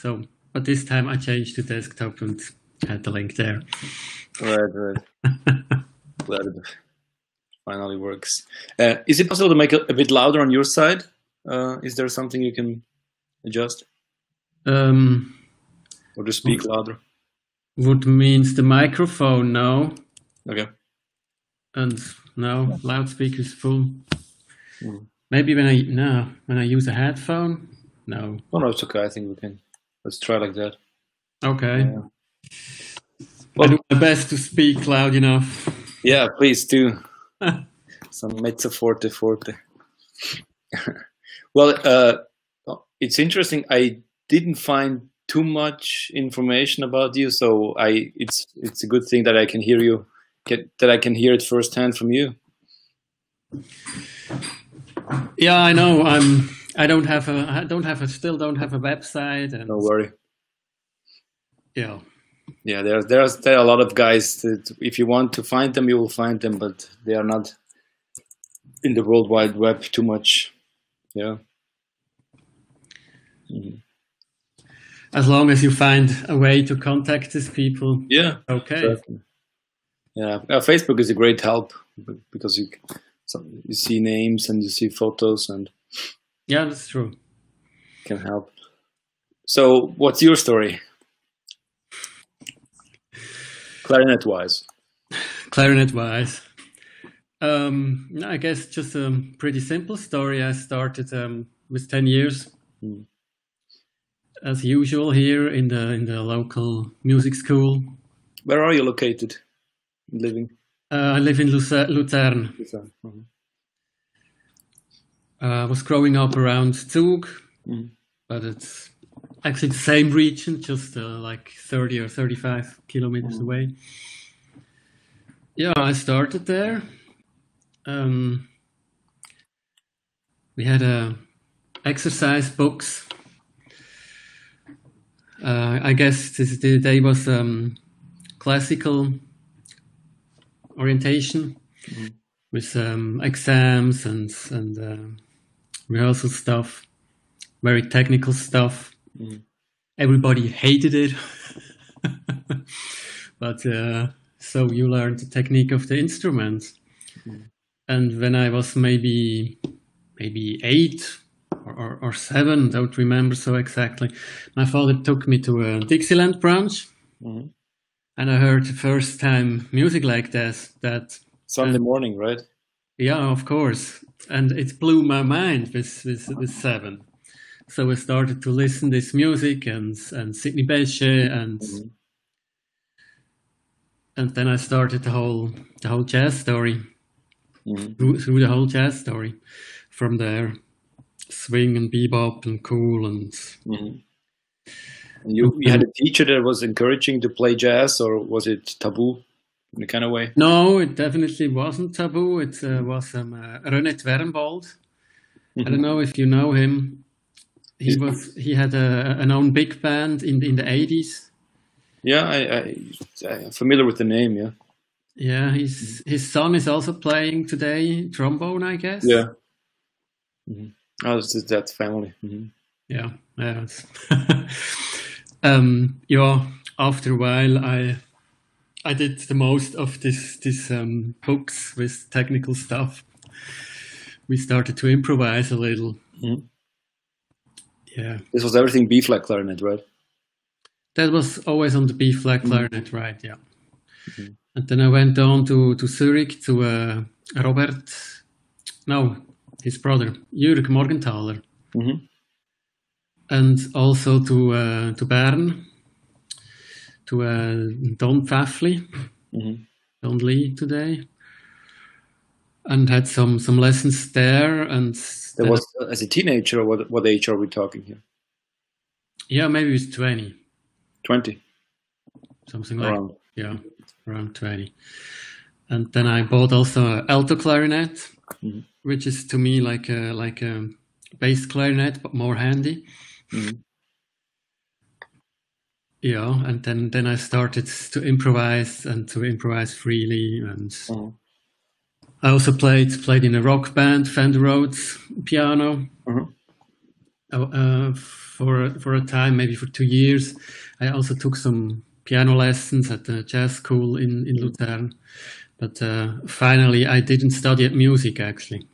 So, but this time I changed to desktop and had the link there. Right. Glad it finally works. Is it possible to make it a bit louder on your side? Is there something you can adjust? Or to speak louder? What means the microphone now? Okay. And now loudspeaker is full. Maybe when I use a headphone. No. Oh no, it's okay. I think we can. Let's try like that. Okay. Well, I do my best to speak loud enough. Yeah, please do. Some mezzo forte. Well, it's interesting. I didn't find too much information about you, so it's a good thing that I can hear you. That I can hear it firsthand from you. Yeah, I know. I still don't have a website. And don't worry. Yeah. Yeah, there are a lot of guys that if you want to find them, you will find them, but they are not in the World Wide Web too much. Yeah. As long as you find a way to contact these people. Yeah. Okay. Certainly. Yeah, Facebook is a great help because you see names and you see photos and. Yeah, that's true. Can help. So, what's your story? Clarinet-wise. Clarinet-wise. I guess just a pretty simple story. I started with 10 years. As usual here in the local music school. Where are you located? Living? I live in Luzern. I was growing up around Zug, but it's actually the same region, just like 30 or 35 kilometers away. Yeah, I started there. We had exercise books. I guess the day was classical orientation with exams and rehearsal stuff, very technical stuff. Everybody hated it, but so you learn the technique of the instruments. And when I was maybe 8 or 7, don't remember so exactly, my father took me to a Dixieland branch. And I heard the first time music like this. That Sunday morning, right? Yeah, of course. And it blew my mind with 7. So I started to listen this music and Sidney Bechet and then I started the whole jazz story. Through the whole jazz story. From there, swing and bebop and cool and. And you had a teacher that was encouraging to play jazz, or was it taboo in a kind of way? No, it definitely wasn't taboo. It was René Twernbold. I don't know if you know him. He had an own big band in the 80s. Yeah, I'm familiar with the name. Yeah. Yeah, his son is also playing today trombone, I guess. Yeah. Oh, it's that family. Yeah. Yeah, after a while, I did the most of this books with technical stuff. We started to improvise a little. Yeah. This was everything B-flat clarinet, right? That was always on the B-flat clarinet, right? Yeah. And then I went on to Zurich to his brother Jürg Morgenthaler. And also to Bern, to Don Pfaffli, Don Lee today, and had some lessons there. And that was as a teenager, or what age are we talking here? Yeah, maybe it was 20. 20? Something like that. Yeah, around 20. And then I bought also an alto clarinet, which is to me like a bass clarinet, but more handy. Yeah, and then I started to improvise and to improvise freely, and I also played in a rock band, Fender Rhodes piano. For a time, maybe for 2 years. I also took some piano lessons at the jazz school in Lucerne. But finally, I didn't study at music. Actually,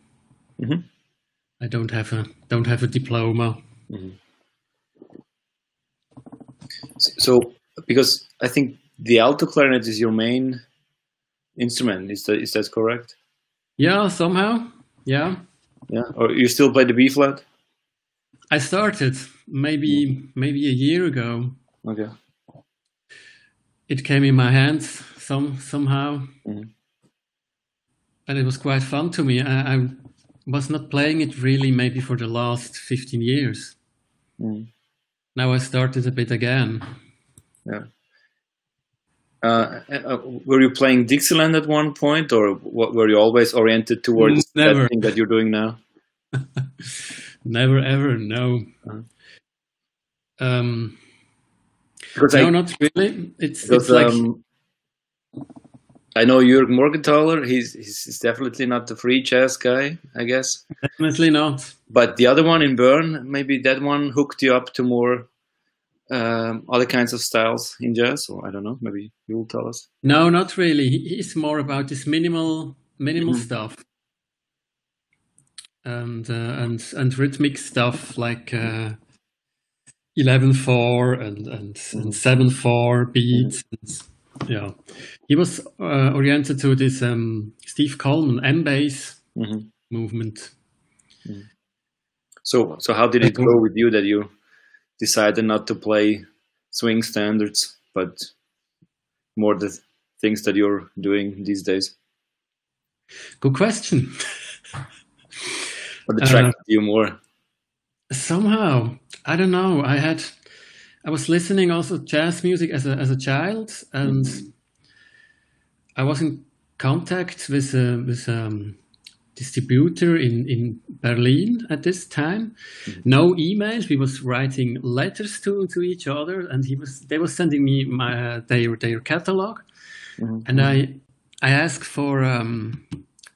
I don't have a diploma. So, because I think the alto clarinet is your main instrument, is that correct? Yeah, somehow. Yeah. Yeah. Or you still play the B flat? I started maybe a year ago. Okay. It came in my hands somehow, and it was quite fun to me. I was not playing it really maybe for the last 15 years. Now I started a bit again. Yeah. Were you playing Dixieland at one point, or were you always oriented towards that thing that you're doing now? Never ever, no. Because no, not really. It's like I know Jürgen Morgenthaler. He's definitely not the free jazz guy, I guess. Definitely not. But the other one in Bern, maybe that one hooked you up to more other kinds of styles in jazz, or I don't know. Maybe you'll tell us. No, not really. He's more about this minimal stuff and rhythmic stuff like 11/4 and 7/4 beats. Yeah, he was oriented to this Steve Coleman M-bass movement. So how did it go with you that you decided not to play swing standards, but more the things that you're doing these days? Good question. What attracted you more? Somehow, I don't know. I was listening also jazz music as a child, and I was in contact with a distributor in Berlin at this time. No emails. We was writing letters to each other, and they were sending me their catalog, and I asked for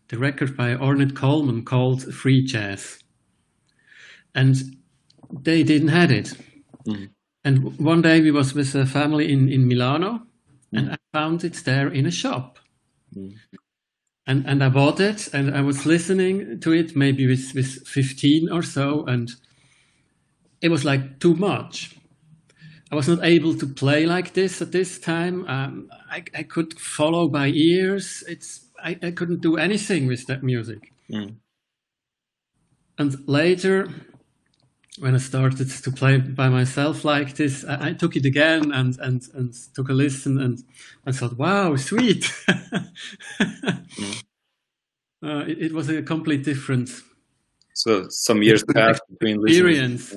the record by Ornette Coleman called Free Jazz, and they didn't have it. And one day we was with a family in Milano, and I found it there in a shop. And I bought it, and I was listening to it maybe with 15 or so, and it was like too much. I was not able to play like this at this time. I could follow by ears. I couldn't do anything with that music. And later, when I started to play by myself like this, I took it again and took a listen and thought, wow, sweet. It was a complete different. So some years passed between experience.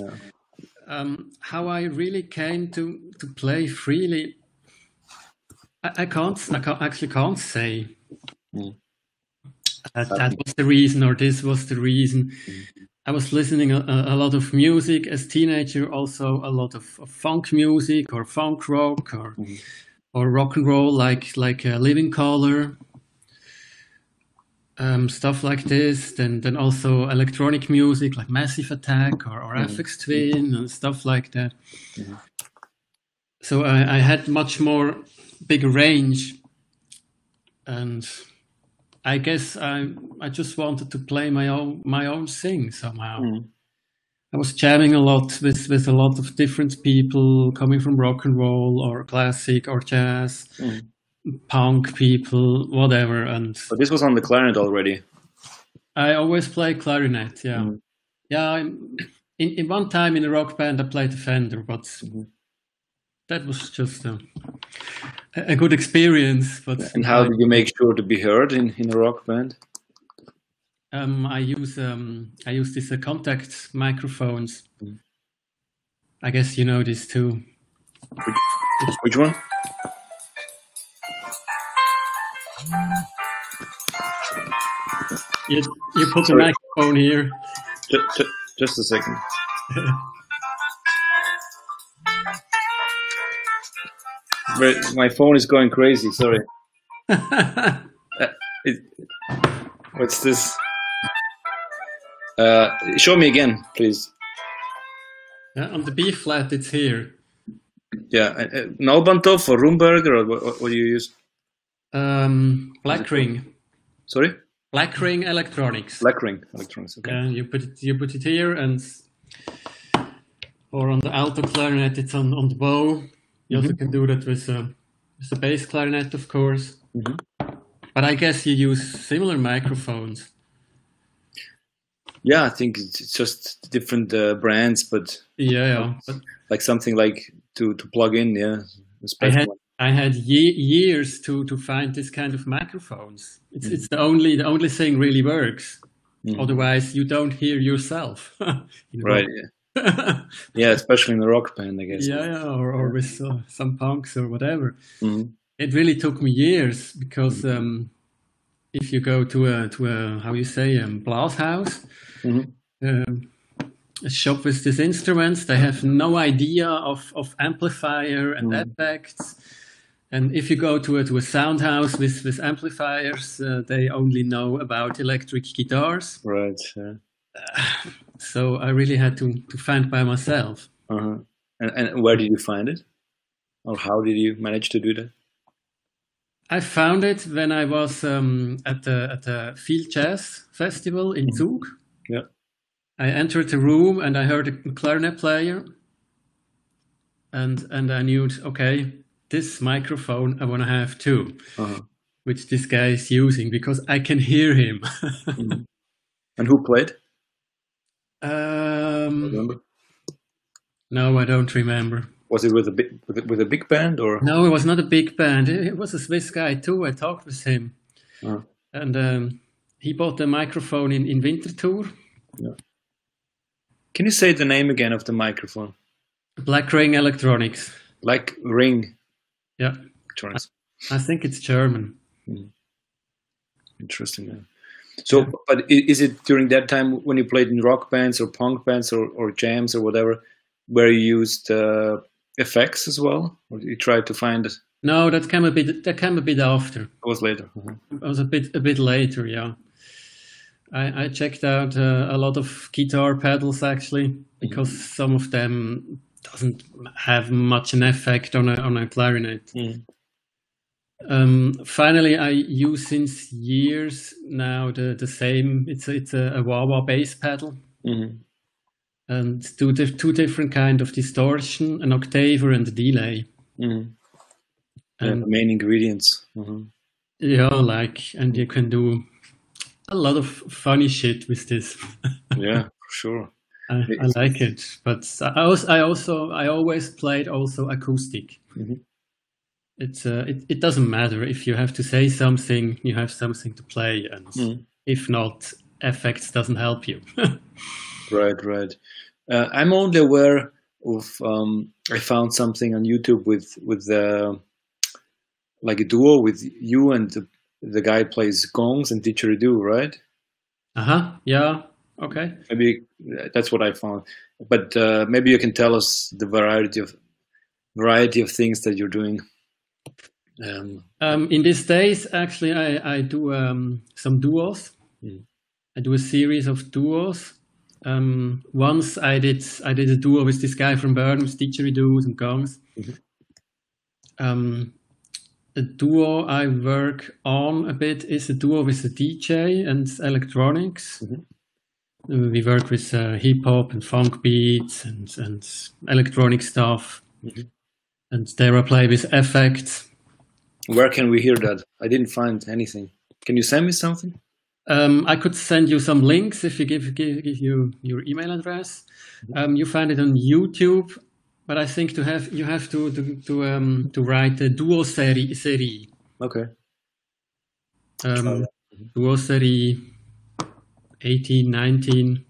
How I really came to play freely, I actually can't say. That was the reason, or this was the reason. I was listening a lot of music as teenager, also a lot of funk music or funk rock or rock and roll, like Living Colour, stuff like this. Then also electronic music like Massive Attack or Aphex Twin and stuff like that. So I had much more bigger range, and I guess I just wanted to play my own thing somehow. I was jamming a lot with a lot of different people coming from rock and roll or classic or jazz, punk people, whatever. And but this was on the clarinet already. I always play clarinet. Yeah, yeah. In one time in a rock band I played the Fender, but that was just a good experience. But and how did you make sure to be heard in a rock band? I use these contact microphones. I guess you know this too. Which one? You put the microphone here. Just a second. My phone is going crazy. Sorry. What's this? Show me again, please. Yeah, on the B flat, it's here. Yeah, Naubanthof or Rumberger, or what do you use? Black ring. Sorry? Black ring electronics. Black ring electronics. Okay. Yeah, you put it here, and or on the alto clarinet, it's on the bow. You also can do that with the bass clarinet, of course. But I guess you use similar microphones. Yeah, I think it's just different brands, but Yeah. But like something like to plug in. Yeah, I had years to find this kind of microphones. It's the only thing really works. Otherwise, you don't hear yourself. Right. Yeah. Yeah, especially in the rock band, I guess. Yeah, or with some punks or whatever. It really took me years because if you go to a how you say blast house, a shop with these instruments, they have no idea of amplifier and effects. And if you go to a sound house with amplifiers, they only know about electric guitars. Right. Yeah. So I really had to find by myself. And where did you find it? Or how did you manage to do that? I found it when I was at the Field Jazz Festival in Zug. Yeah. I entered the room and I heard a clarinet player. And I knew, okay, this microphone I want to have too, which this guy is using because I can hear him. And who played? No, I don't remember. Was it with a big band or? No, it was not a big band. It was a Swiss guy too. I talked with him, and he bought the microphone in Winterthur. Yeah. Can you say the name again of the microphone? Black Ring Electronics. Black Ring. Yeah. Electronics. I think it's German. Interesting. Yeah. So, but is it during that time when you played in rock bands or punk bands or jams or whatever, where you used effects as well, or you tried to find it? No, that came a bit after. It was later. It was a bit later. Yeah. I checked out a lot of guitar pedals actually because some of them doesn't have much an effect on a clarinet. Finally, I use since years now the same. It's a wah-wah bass pedal, and two different kind of distortion, an octaver and a delay. And the main ingredients. Yeah, and you can do a lot of funny shit with this. Yeah, for sure. I like it, but I always played also acoustic. It doesn't matter if you have to say something, you have something to play, and if not, effects doesn't help you. Right. I'm only aware of. I found something on YouTube with like a duo with you and the guy plays gongs and didgeridoo, right? Yeah. Okay. Maybe that's what I found. But maybe you can tell us the variety of things that you're doing. In these days, actually, I do some duos. I do a series of duos. Once I did a duo with this guy from Bern with didgeridoos and gongs. A duo I work on a bit is a duo with a DJ and electronics. We work with hip hop and funk beats and electronic stuff. And there I play with effects. Where can we hear that? I didn't find anything. Can you send me something? I could send you some links if you give you your email address. You find it on YouTube, but I think you have to write a duo serie. Okay. Duo serie 18, 19,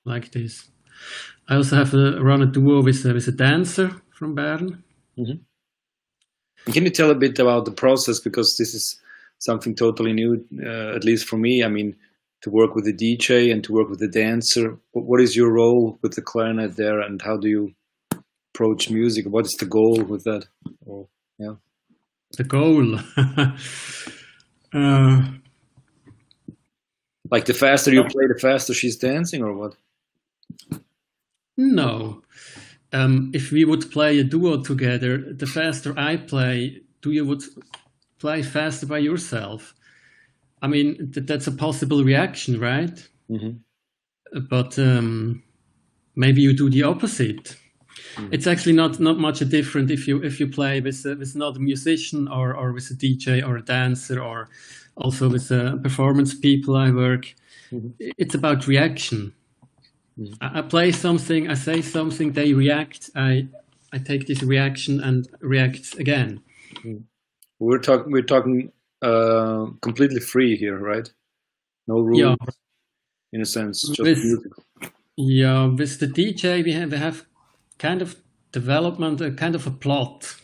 like this. I also have run a duo with a dancer from Bern. Can you tell a bit about the process, because this is something totally new, at least for me. I mean, to work with the DJ and to work with the dancer. What is your role with the clarinet there, and how do you approach music? What is the goal with that? The goal. Like the faster you play, the faster she's dancing, or what? No. If we would play a duo together, the faster I play, you would play faster by yourself. I mean, that's a possible reaction, right? But maybe you do the opposite. It's actually not much different if you play with another musician or with a DJ or a dancer or also with performance people I work. It's about reaction. I play something, I say something, they react. I take this reaction and react again. We're talking completely free here, right? No rules, in a sense, just musical. Yeah, with the DJ we have kind of development, a kind of a plot.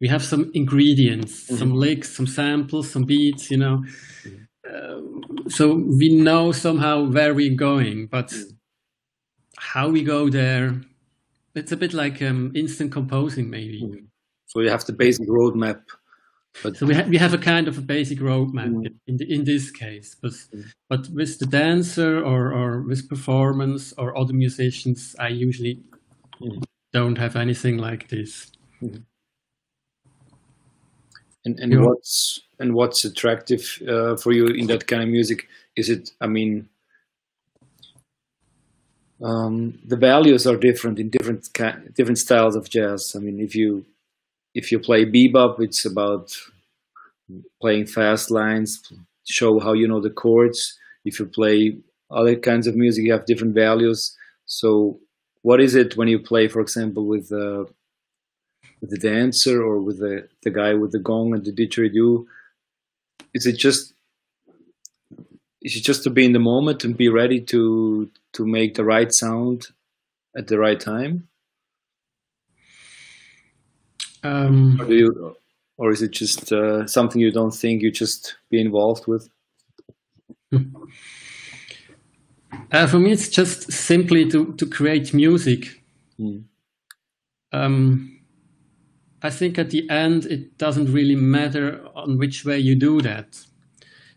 We have some ingredients, some licks, some samples, some beats, you know. So we know somehow where we're going, but how we go there, it's a bit like instant composing, maybe. So you have the basic roadmap. But so we have a kind of a basic roadmap in this case, but with the dancer or with performance or other musicians, I usually don't have anything like this. And what's attractive for you in that kind of music? Is it? I mean, the values are different in different styles of jazz. I mean, if you play bebop, it's about playing fast lines, show how you know the chords. If you play other kinds of music, you have different values. So what is it when you play, for example, with the dancer or with the guy with the gong and the didgeridoo? Is it just to be in the moment and be ready to make the right sound at the right time? Or is it just something you don't think you just be involved with? For me, it's just simply to create music. I think at the end, it doesn't really matter on which way you do that.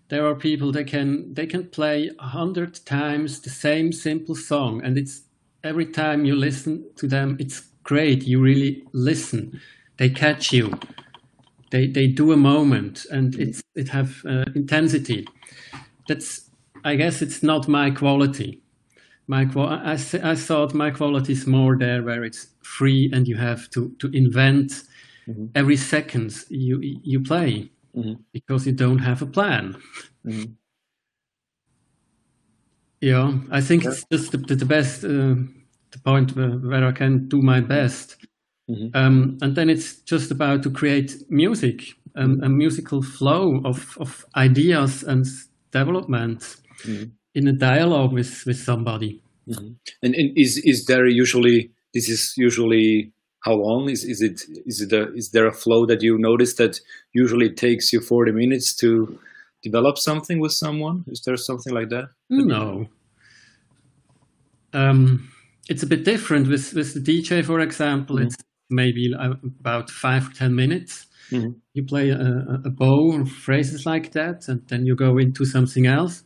There are people that can play 100 times the same simple song, and it's every time you listen to them, it's great. You really listen. They catch you. They do a moment, and it have intensity. I guess it's not my quality. I thought my quality is more there where it's free and you have to invent every second you play because you don't have a plan. Yeah, I think it's just the best, the point where I can do my best. And then it's just about to create music, a musical flow of ideas and development in a dialogue with somebody. And is there usually, this is usually how long? Is there a flow that you notice that usually takes you 40 minutes to develop something with someone? Is there something like that? No. It's a bit different with the DJ, for example. It's maybe about 5 or 10 minutes. You play a bow or phrases like that, and then you go into something else.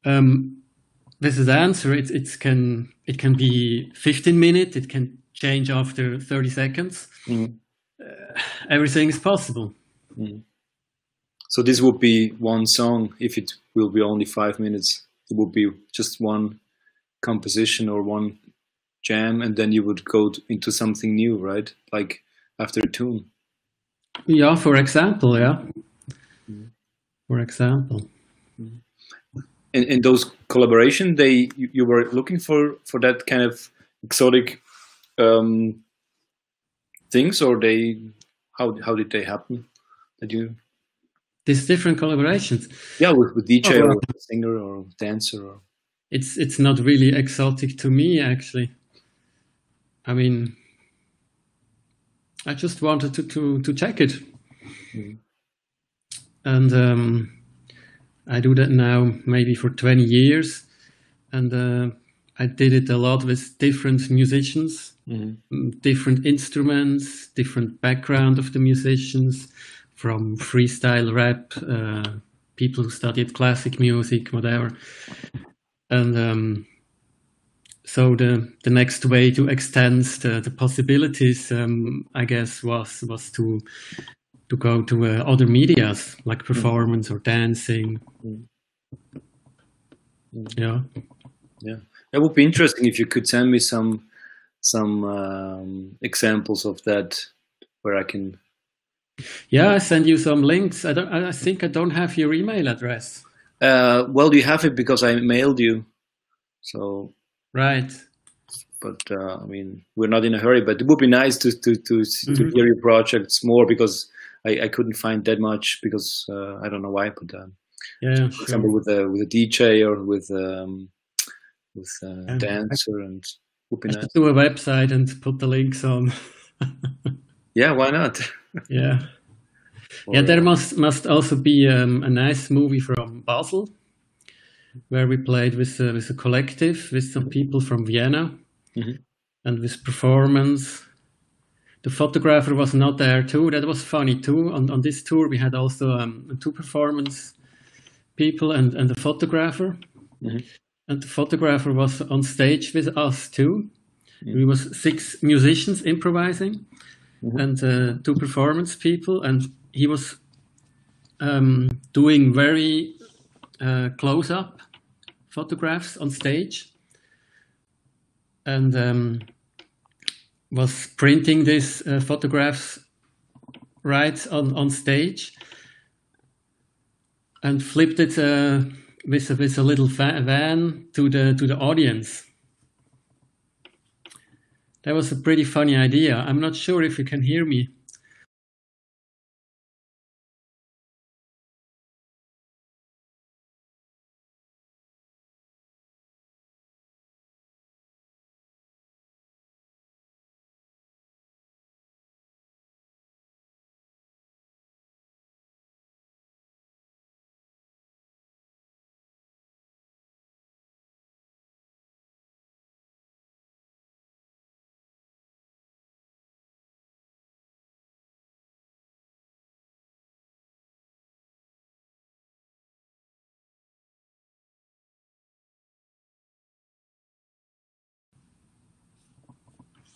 This is the answer. It can be 15 minutes. It can change after 30 seconds. Everything is possible. So this would be one song. If it will be only 5 minutes, it would be just one composition or one jam, and then you would go into something new, right? Like after a tune. Yeah, for example, For example. In those collaboration, you were looking for that kind of exotic things, or how did they happen? These different collaborations. Yeah, with DJ or singer or dancer. Or it's not really exotic to me, actually. I mean, I just wanted to check it, and I do that now maybe for 20 years, and I did it a lot with different musicians, different instruments, different background of the musicians, from freestyle rap, people who studied classic music, whatever. And So the next way to extend the possibilities, I guess, was to go to other medias like performance or dancing. Yeah. That would be interesting if you could send me some examples of that where I can. Yeah, I send you some links. I think I don't have your email address. Well, you have it because I mailed you. So. Right. But I mean, we're not in a hurry. But it would be nice to hear your projects more, because I couldn't find that much, because I don't know why. But yeah, for example, with a DJ or with a dancer, and would be nice. Do a website and put the links on. Yeah, why not? Yeah. Yeah, there must also be a nice movie from Basel, where we played with a collective, with some people from Vienna, and with performance. The photographer was not there too. That was funny too. On this tour, we had also 2 performance people and a photographer. And the photographer was on stage with us too. We was 6 musicians improvising and 2 performance people, and he was doing very close-up photographs on stage, and was printing these photographs right on stage, and flipped it with a little van to the audience. That was a pretty funny idea. I'm not sure if you can hear me.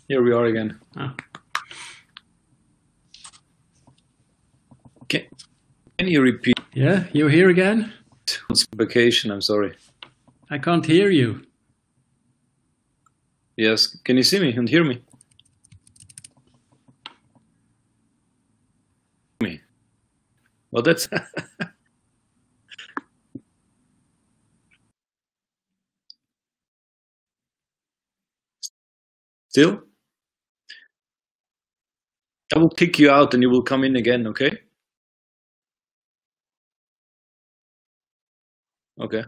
Here we are again. Can you repeat? Yeah, you're here again? It's vacation, I'm sorry. I can't hear you. Yes, can you see me and hear me? Well, that's... Still? I will kick you out and you will come in again, okay? Okay.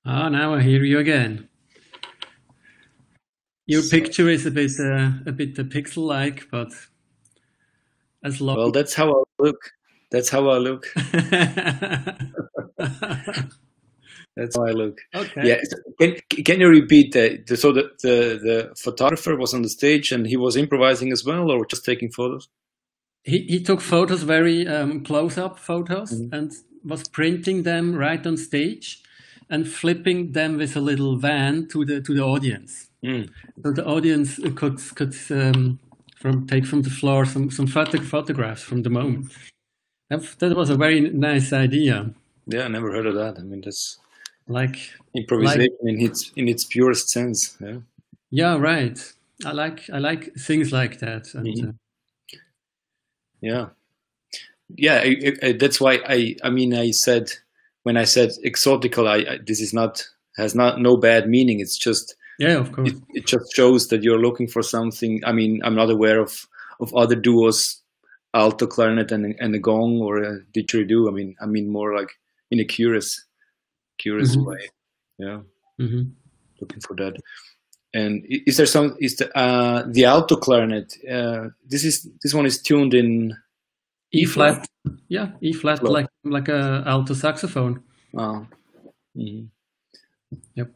Now I hear you again. Your picture is a bit pixel-like, but as long. Well, that's how I look. That's how I look. That's how I look. Okay. Yeah. Can you repeat that? So the photographer was on the stage and he was improvising as well, or just taking photos? He took photos, very close-up photos, and was printing them right on stage and flipping them with a little van to the audience. So the audience could take from the floor some photographs from the moment. That was a very nice idea. Yeah, I never heard of that. I mean, that's like improvisation in its purest sense. Yeah. Yeah, right. I like things like that. And, yeah. That's why I said, when I said exotical, this is has no bad meaning. It's just, yeah, of course. It just shows that you're looking for something. I mean, I'm not aware of other duos, alto clarinet and a gong or a didgeridoo. I mean more like in a curious way. Yeah. Looking for that. And is there the alto clarinet? This one is tuned in E flat. Yeah, E flat, like a alto saxophone. Oh. Mm-hmm. Yep.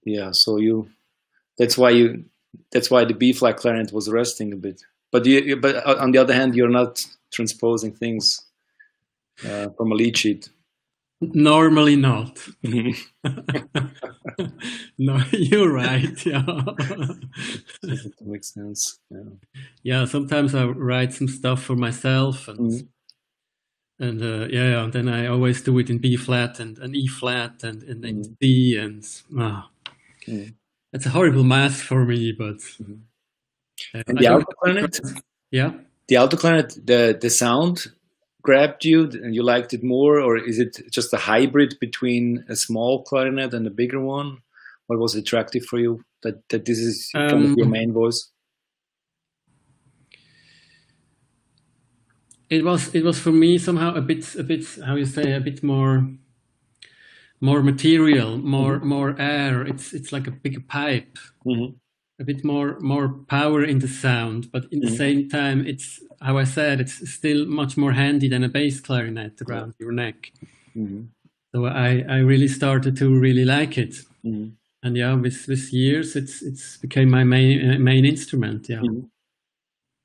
Yeah. So That's why you. That's why the B flat clarinet was resting a bit. But on the other hand, you're not transposing things from a lead sheet. Normally not. No, you're right. Yeah. That makes sense. Yeah. Yeah. Sometimes I write some stuff for myself, and yeah, and then I always do it in B flat and E flat and in D, and it's a horrible math for me. But and the alto clarinet, yeah, the alto clarinet, the sound grabbed you and you liked it more, or is it just a hybrid between a small clarinet and a bigger one? What was attractive for you that this is kind of your main voice? It was for me somehow a bit how you say, a bit more material, more air. It's like a bigger pipe, a bit more power in the sound, but in the same time, it's how I said, it's still much more handy than a bass clarinet around your neck. So I really started to really like it, and yeah, with years, it's became my main instrument. Yeah.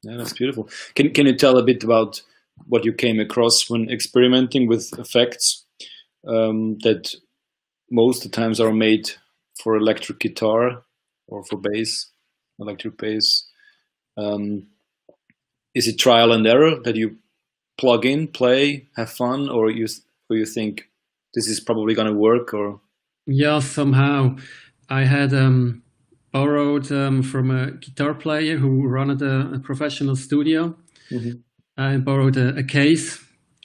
Yeah, that's beautiful. Can you tell a bit about what you came across when experimenting with effects that most of the times are made for electric guitar or for bass, electric bass? Is it trial and error that you plug in, play, have fun, or you think this is probably going to work? Or yeah, somehow I had borrowed from a guitar player who ran a professional studio. I borrowed a case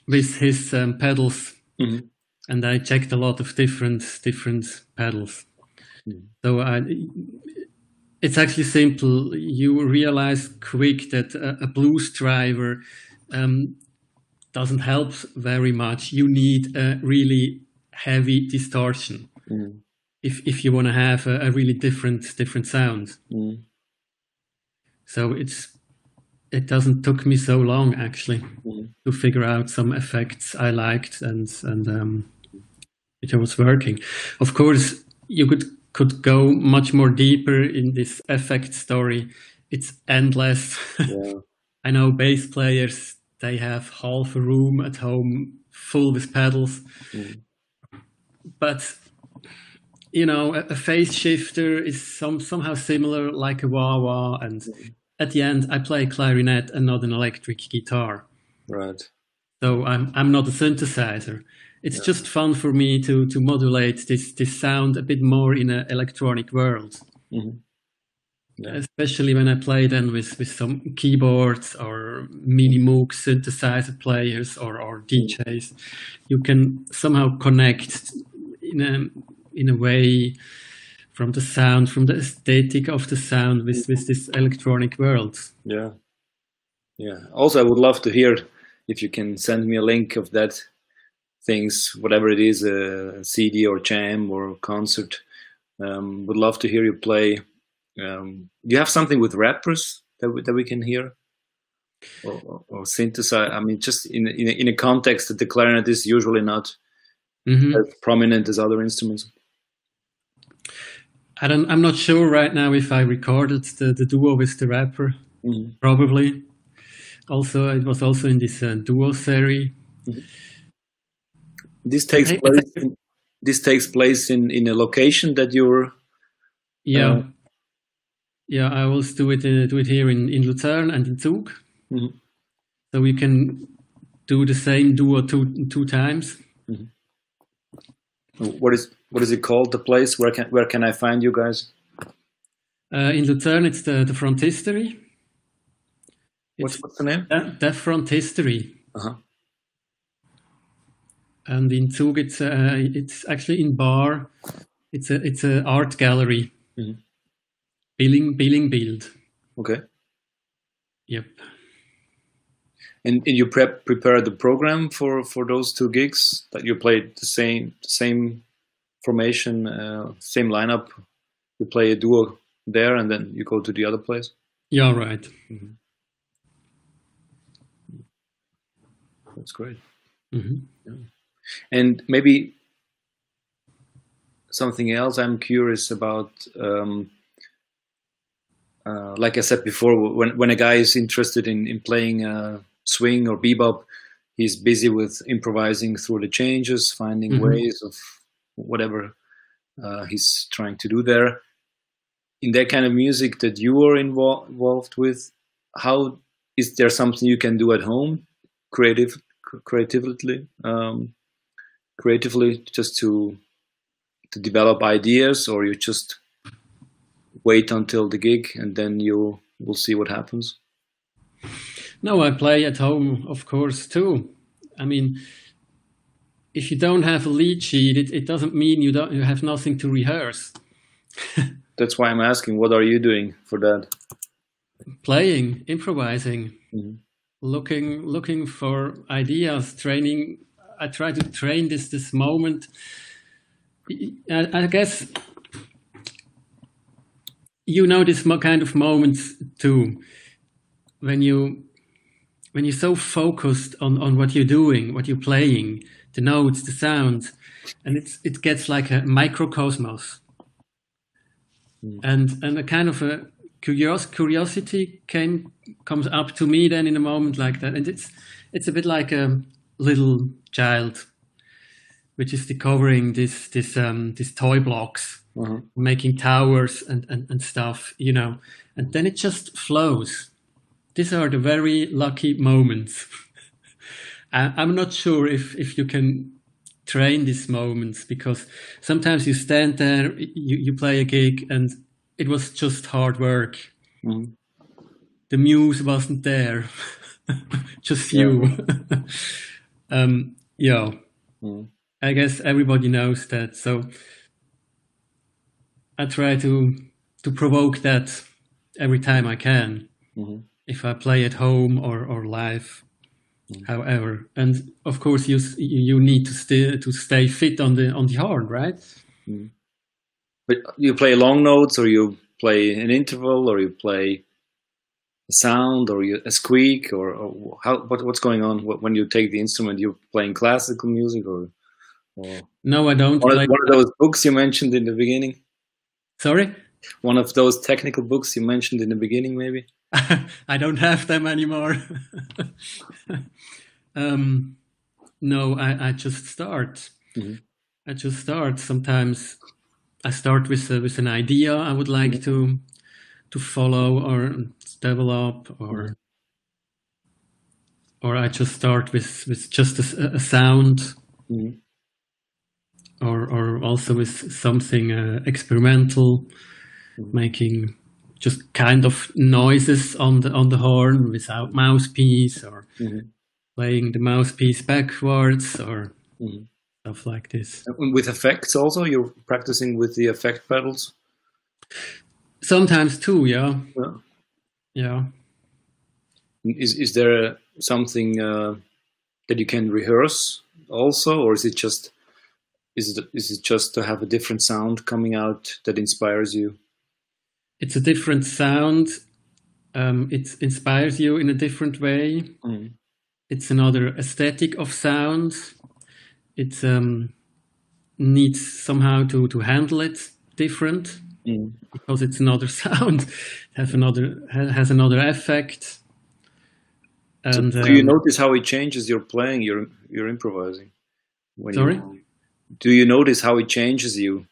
with his pedals, and I checked a lot of different pedals. So it's actually simple. You realize quick that a blues driver doesn't help very much. You need a really heavy distortion if you want to have a really different sound. So it doesn't took me so long actually to figure out some effects I liked, and it was working. Of course, you could go much more deeper in this effect story. It's endless. Yeah. I know bass players, they have half a room at home full with pedals. But you know, a phase shifter is somehow similar, like a wah-wah, and at the end I play clarinet and not an electric guitar. Right. So I'm not a synthesizer. It's just fun for me to modulate this sound a bit more in an electronic world. Yeah. Especially when I play then with some keyboards or mini Moog synthesizer players or DJs. You can somehow connect in a way from the sound, from the aesthetic of the sound with this electronic world. Yeah. Yeah. Also, I would love to hear if you can send me a link of that things, whatever it is, a CD or jam or concert. Would love to hear you play. Do you have something with rappers that we can hear, or synthesize? I mean, just in a context that the clarinet is usually not as prominent as other instruments. I'm not sure right now if I recorded the duo with the rapper. Probably. Also, it was also in this duo series. This takes place. This takes place in a location that you're. Yeah. Yeah, I will do it here in Luzern and in Zug. So we can do the same duo two times. What is it called? The place where can I find you guys? In Luzern, it's the Frontistery. What's the name? The Frontistery. And in Zug, it's actually in Bar. It's a art gallery. Billing Bild. Okay. Yep. And you prepare the program for those two gigs that you played the same formation, same lineup. You play a duo there, and then you go to the other place. Yeah, right. That's great. Yeah. And maybe something else I'm curious about. like I said before, when a guy is interested in playing swing or bebop, he's busy with improvising through the changes, finding ways of whatever he's trying to do there. In that kind of music that you are involved with, how is there something you can do at home, creatively, just to develop ideas, or you just wait until the gig and then you will see what happens? No, I play at home, of course, too. I mean, if you don't have a lead sheet, it doesn't mean you have nothing to rehearse. That's why I'm asking, what are you doing for that? Playing, improvising, looking for ideas, training. I try to train this moment. I guess you know this kind of moments too, when you're so focused on what you're doing, what you're playing, the notes, the sounds, and it gets like a microcosmos, and a kind of a curiosity comes up to me then in a moment like that, and it's a bit like a little child which is discovering this toy blocks, making towers and stuff, you know, and then it just flows. These are the very lucky moments. I'm not sure if you can train these moments, because sometimes you stand there, you play a gig, and it was just hard work. The muse wasn't there, just you. Yeah. I guess everybody knows that. So I try to provoke that every time I can, if I play at home or live. However, and of course you need to stay fit on the horn, right? But you play long notes, or you play an interval, or you play a sound, or a squeak, or what's going on when you take the instrument? You're playing classical music, or no, I don't. One of those books you mentioned in the beginning. Sorry? One of those technical books you mentioned in the beginning, maybe? I don't have them anymore. No, I just start. I just start. Sometimes I start with an idea I would like to follow or develop, or I just start with just a sound. Or also with something experimental, making just kind of noises on the horn without mouthpiece, or playing the mouthpiece backwards, or stuff like this. And with effects also, you're practicing with the effect pedals? Sometimes too, yeah. Yeah. Is there something that you can rehearse also, or is it just to have a different sound coming out that inspires you? It's a different sound. It inspires you in a different way. It's another aesthetic of sound. It needs somehow to handle it different, because it's another sound. Has another effect. And so do you notice how it changes your playing? You're improvising. Sorry? Do you notice how it changes you,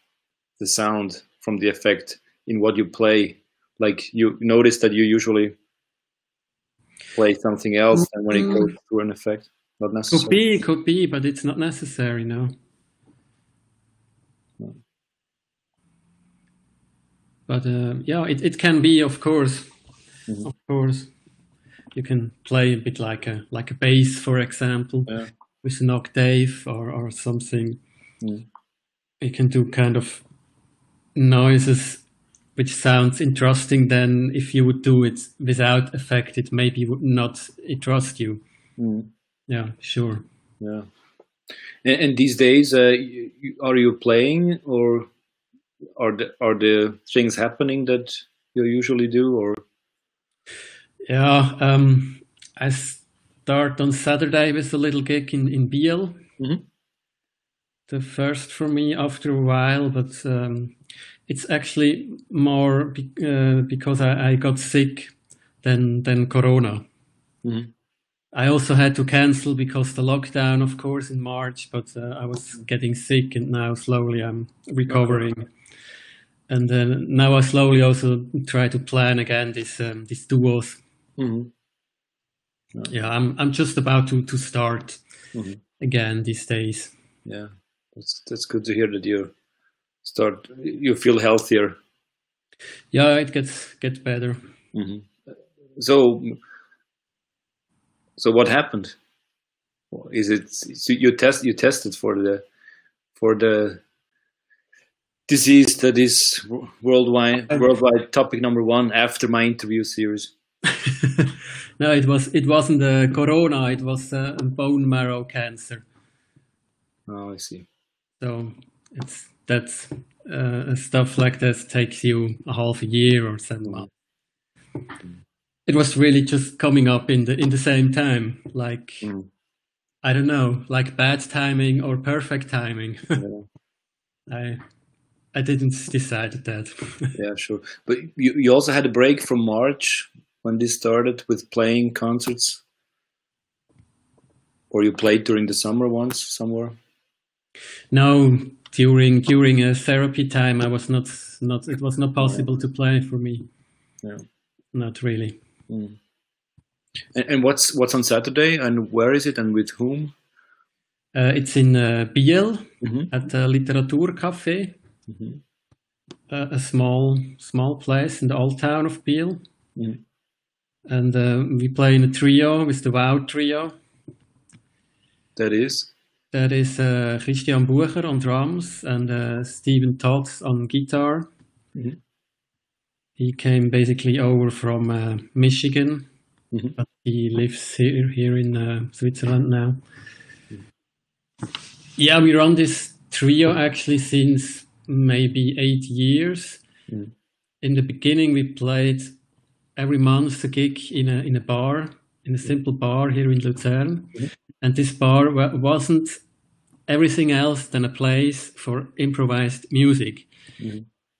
the sound from the effect in what you play? Like, you notice that you usually play something else than when it goes through an effect? Not necessarily. Could be, but it's not necessary, no. But yeah, it can be, of course. Of course, you can play a bit like a bass, for example, with an octave or something. You can do kind of noises which sounds interesting. Then if you would do it without effect, it maybe would not interest you. Yeah, sure. Yeah. And these days, are you playing, or are the things happening that you usually do, or? Yeah, I start on Saturday with a little gig in Biel. The first for me after a while, but it's actually more because I got sick than Corona. Mm-hmm. I also had to cancel because the lockdown, of course, in March. But I was getting sick, and now slowly I'm recovering. And now I slowly also try to plan again these duos. Mm-hmm. Yeah, I'm just about to start again these days. Yeah, that's good to hear that you feel healthier. Yeah, it gets better. Mm-hmm. So what happened? Is it you tested for the disease that is worldwide topic number one after my interview series? No, it wasn't Corona. It was bone marrow cancer. Oh, I see. So that's stuff like this takes you a half a year or 7 months. It was really just coming up in the same time, like I don't know, like bad timing or perfect timing. Yeah. I didn't decide that. Yeah, sure. But you also had a break from March when this started with playing concerts, or you played during the summer once somewhere? No, during a therapy time, I was not. It was not possible to play for me. Yeah, not really. Mm. And what's on Saturday, and where is it, and with whom? It's in Biel at the Literaturcafé, a small place in the old town of Biel. And we play in a trio with the Wow Trio. That is Christian Bucher on drums and Stephen Todd on guitar. He came basically over from Michigan, but he lives here in Switzerland now. Yeah, we run this trio actually since maybe 8 years. In the beginning, we played every month a gig in a bar, in a simple bar here in Luzern. And this bar wasn't everything else than a place for improvised music.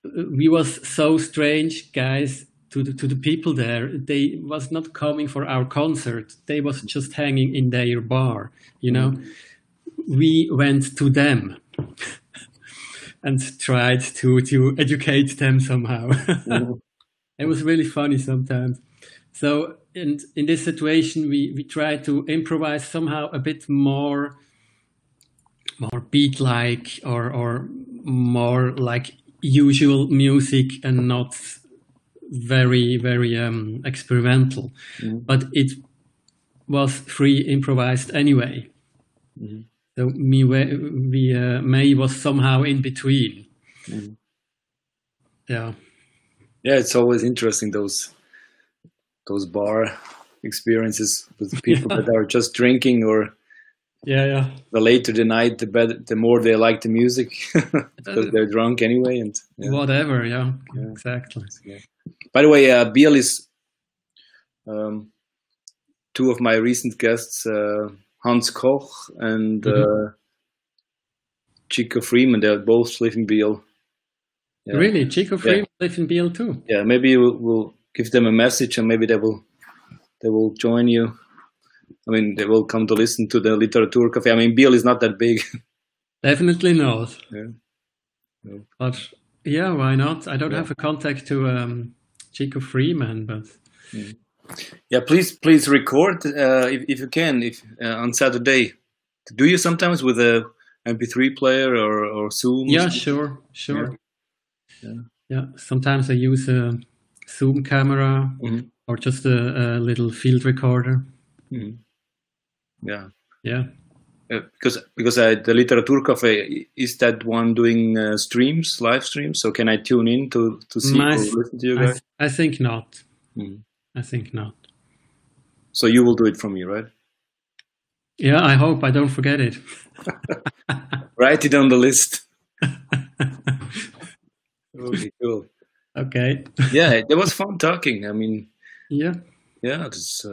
We was so strange, guys, to the people there. They was not coming for our concert. They was just hanging in their bar, you know. We went to them and tried to educate them somehow. It was really funny sometimes. So in this situation, we tried to improvise somehow a bit more beat-like or more like usual music and not very experimental. But it was free improvised anyway. So May was somehow in between. Yeah, it's always interesting those bar experiences with people that are just drinking, or the later the night the better, the more they like the music because they're drunk anyway, and whatever. Exactly. By the way, Biel is two of my recent guests, Hans Koch and Chico Freeman. They both live in Biel. Really, Chico Freeman lives in Biel too. Yeah, maybe we'll give them a message, and maybe they will join you. I mean, they will come to listen to the Literaturcafé. I mean, Biel is not that big. Definitely not. No. But yeah, why not? I don't have a contact to Chico Freeman, but yeah, please record if you can. If on Saturday, do you sometimes with a MP3 player or Zoom? Yeah, sure. Yeah, sometimes I use a Zoom camera or just a little field recorder. Yeah. Because the Literaturcafé, is that one doing live streams? So can I tune in to see or listen to you guys? I think not. I think not. So you will do it from me, right? Yeah, I hope I don't forget it. Write it on the list. Okay, cool. Okay. Yeah, it was fun talking. I mean, yeah. It's,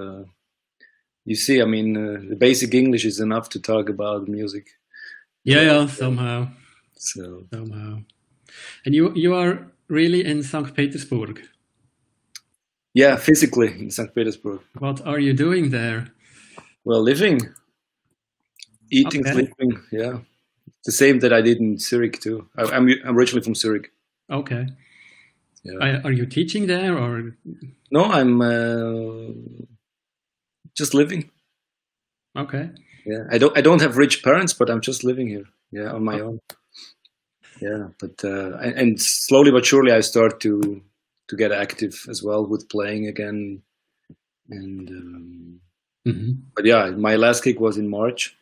you see, I mean, the basic English is enough to talk about music. Yeah, somehow. So somehow. And you are really in St. Petersburg. Yeah, physically in St. Petersburg. What are you doing there? Well, living, eating, Okay. sleeping. Yeah, the same that I did in Zurich too. I'm originally from Zurich. Okay. Yeah. Are you teaching there or? No, I'm just living. Okay. Yeah, I don't have rich parents, but I'm just living here. Yeah, on my own. Yeah, but and slowly but surely I start to get active as well with playing again. And but yeah, my last gig was in March.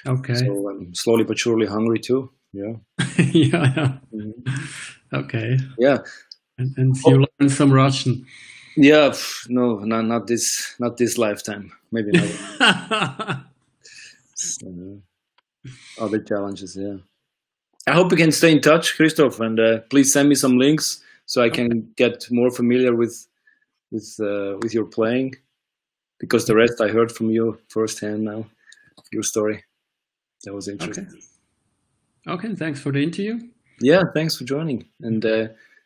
Okay. So I'm slowly but surely hungry too. Yeah. Yeah. Mhm. Okay. Yeah. And you learn some Russian. Yeah. No, not this lifetime. Maybe not. Other challenges. Yeah. I hope we can stay in touch, Christoph, and please send me some links so I can get more familiar with your playing, because the rest I heard from you firsthand now. Your story, that was interesting. Okay, thanks for the interview. Yeah, thanks for joining, and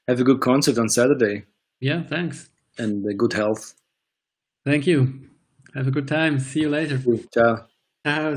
have a good concert on Saturday. Yeah, thanks. And good health. Thank you. Have a good time. See you later. Ciao. Ciao,